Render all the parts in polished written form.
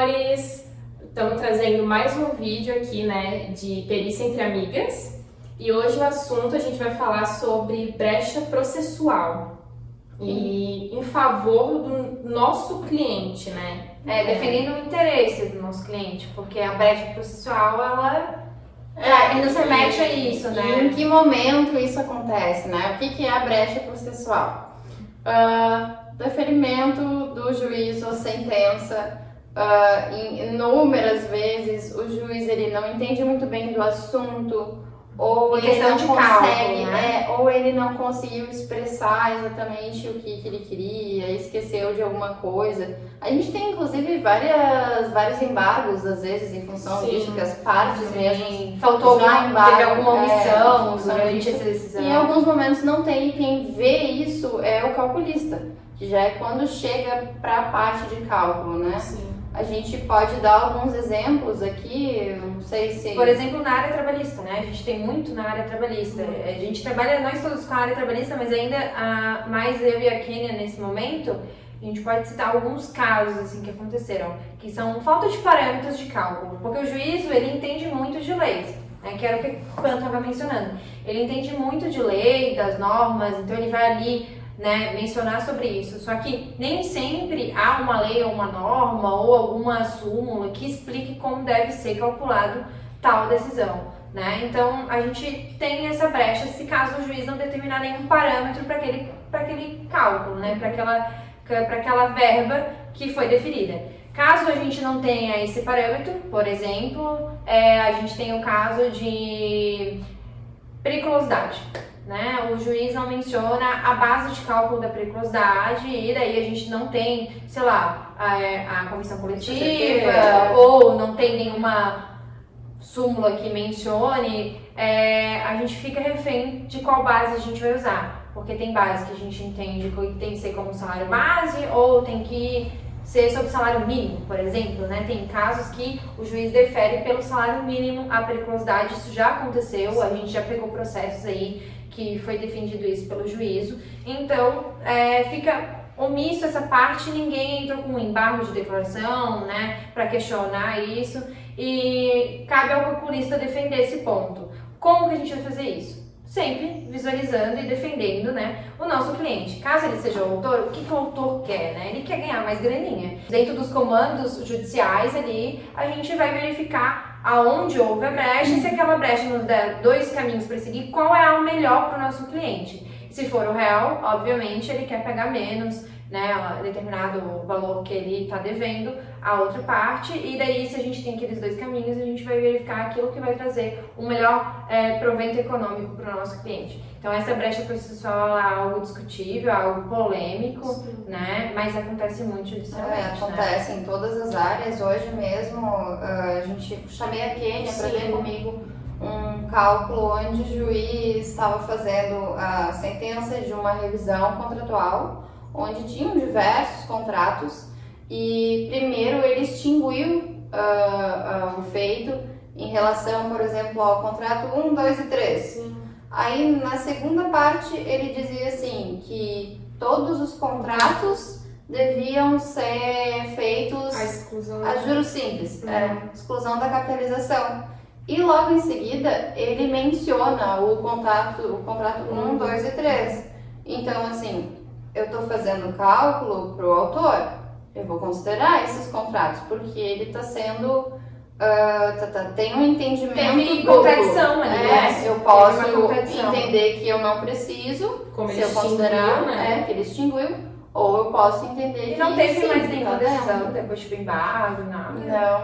amores! Estamos trazendo mais um vídeo aqui, né, de perícia entre amigas. E hoje o assunto a gente vai falar sobre brecha processual e em favor do nosso cliente, né? Defendendo o interesse do nosso cliente, porque a brecha processual, ela nos remete a isso, né? E em que momento isso acontece, né? O que é a brecha processual? Deferimento do juiz ou sentença. Inúmeras vezes o juiz ele não entende muito bem do assunto, ou ele não consegue, ou ele não conseguiu expressar exatamente o que ele queria, esqueceu de alguma coisa. A gente tem inclusive vários embargos às vezes em função disso, que as partes mesmo faltou teve alguma omissão durante essa E decisão. em alguns momentos não tem, e quem vê isso é o calculista, que já é quando chega para a parte de cálculo, né? Sim. A gente pode dar alguns exemplos aqui, não sei se... Por exemplo, na área trabalhista, né? A gente tem muito na área trabalhista. A gente trabalha, nós todos com a área trabalhista, mas ainda mais eu e a Kênia nesse momento, a gente pode citar alguns casos assim que aconteceram, que são falta de parâmetros de cálculo, porque o juízo, ele entende muito de leis, né? Que era o que o Pan estava mencionando. Ele entende muito de lei, das normas, então ele vai ali, né, mencionar sobre isso, só que nem sempre há uma lei ou uma norma ou alguma súmula que explique como deve ser calculado tal decisão, né? Então a gente tem essa brecha se caso o juiz não determinar nenhum parâmetro para aquele cálculo, né, para aquela verba que foi deferida. Caso a gente não tenha esse parâmetro, por exemplo, a gente tem o caso de periculosidade, né? O juiz não menciona a base de cálculo da periculosidade e daí a gente não tem, sei lá, a comissão coletiva ou não tem nenhuma súmula que mencione, a gente fica refém de qual base a gente vai usar, porque tem base que a gente entende que tem que ser como salário base ou tem que ser sobre salário mínimo, por exemplo, né? Tem casos que o juiz defere pelo salário mínimo a periculosidade, isso já aconteceu, a gente já pegou processos aí que foi defendido isso pelo juízo, então fica omisso essa parte, ninguém entrou com um embargo de declaração, né, para questionar isso, e cabe ao calculista defender esse ponto. Como que a gente vai fazer isso? Sempre visualizando e defendendo, né, o nosso cliente. Caso ele seja o autor, o que o autor quer, né? Ele quer ganhar mais graninha. Dentro dos comandos judiciais ali, a gente vai verificar aonde houve a brecha e se aquela brecha nos der dois caminhos para seguir, qual é o melhor para o nosso cliente. Se for o réu, obviamente, ele quer pegar menos, né, determinado valor que ele está devendo a outra parte, e daí se a gente tem aqueles dois caminhos, a gente vai verificar aquilo que vai trazer um melhor provento econômico para o nosso cliente. Então essa brecha processual é algo discutível, algo polêmico, né, mas acontece muito judicialmente. Acontece, né, em todas as áreas. Hoje mesmo chamei a Kênia para ver comigo um cálculo onde o juiz estava fazendo a sentença de uma revisão contratual, onde tinham diversos contratos, e primeiro ele extinguiu o feito em relação, por exemplo, ao contrato 1, 2 e 3. Sim. Aí na segunda parte ele dizia assim, que todos os contratos deviam ser feitos a juros simples, exclusão da capitalização. E logo em seguida ele menciona o contrato 1, 2 e 3. Então assim, eu estou fazendo o cálculo para o autor, eu vou considerar esses contratos, porque ele está sendo, tem um entendimento tem contradição ali, né? Eu posso entender que eu não preciso, como se eu considerar, né, que ele extinguiu, ou eu posso entender que não teve mais nenhuma decisão depois de embargo, nada.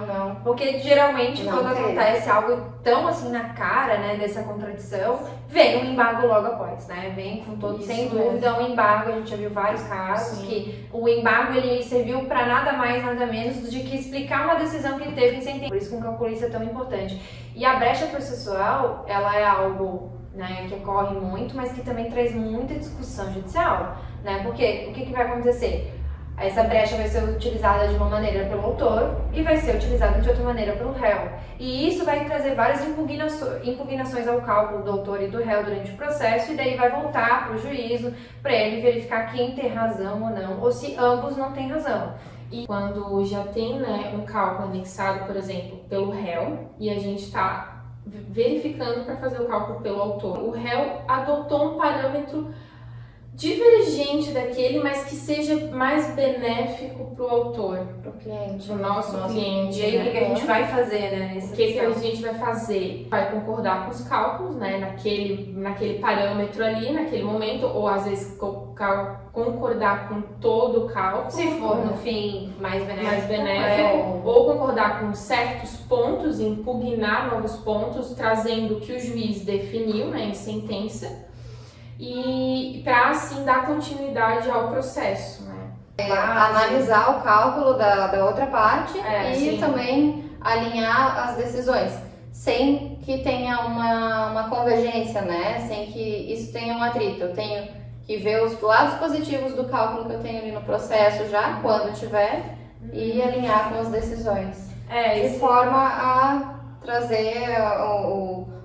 Não. Porque geralmente quando acontece algo tão assim na cara, né, dessa contradição, vem um embargo logo após, né? Vem com todo, sem dúvida, um embargo. A gente já viu vários casos que o embargo ele serviu para nada mais, nada menos do que explicar uma decisão que teve em sentença. Por isso que um calculista é tão importante. E a brecha processual, ela é algo, né, que ocorre muito, mas que também traz muita discussão judicial, né? Porque o que vai acontecer? Essa brecha vai ser utilizada de uma maneira pelo autor e vai ser utilizada de outra maneira pelo réu. E isso vai trazer várias impugnações ao cálculo do autor e do réu durante o processo, e daí vai voltar para o juízo para ele verificar quem tem razão ou não, ou se ambos não têm razão. E quando já tem, né, um cálculo anexado, por exemplo, pelo réu, e a gente está verificando para fazer o cálculo pelo autor, o réu adotou um parâmetro divergente daquele, mas que seja mais benéfico para o autor, para o cliente, para o nosso cliente. E aí, o que a gente vai fazer, né? O que a gente vai fazer? Vai concordar com os cálculos, né? Naquele parâmetro ali, naquele momento, ou às vezes concordar com todo o cálculo. Se for, no fim, mais benéfico. Ou concordar com certos pontos, impugnar novos pontos, trazendo o que o juiz definiu, né, em sentença. E para assim dar continuidade ao processo, né? Analisar o cálculo da outra parte e sim. também alinhar as decisões, sem que tenha uma convergência, né? Sem que isso tenha um atrito. Eu tenho que ver os lados positivos do cálculo que eu tenho ali no processo já, quando tiver, e alinhar com as decisões. De forma a trazer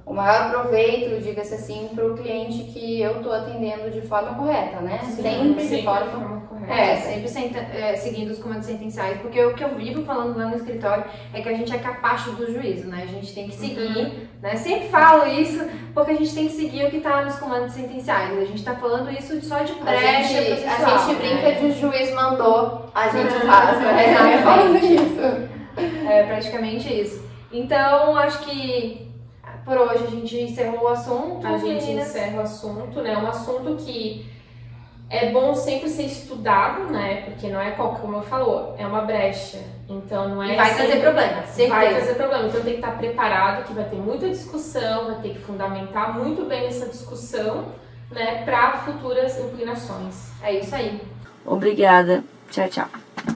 o maior proveito, diga-se assim, para o cliente que eu estou atendendo de forma correta, né? Sempre de forma correta. Sempre seguindo os comandos sentenciais, porque o que eu vivo falando lá no escritório é que a gente é capacho do juízo, né? A gente tem que seguir, né? Sempre falo isso, porque a gente tem que seguir o que está nos comandos sentenciais. A gente está falando isso só de brecha processual. A gente brinca de o juiz mandou, a gente faz, né? Exatamente isso. É praticamente isso. Então, acho que por hoje a gente encerrou o assunto. A gente encerra o assunto, né? Um assunto que é bom sempre ser estudado, né? Porque não é qualquer, como eu falou, é uma brecha. Então não é. Vai trazer problema, certeza. Vai trazer problema. Então tem que estar preparado, que vai ter muita discussão, vai ter que fundamentar muito bem essa discussão, né? Para futuras impugnações. É isso aí. Obrigada. Tchau, tchau.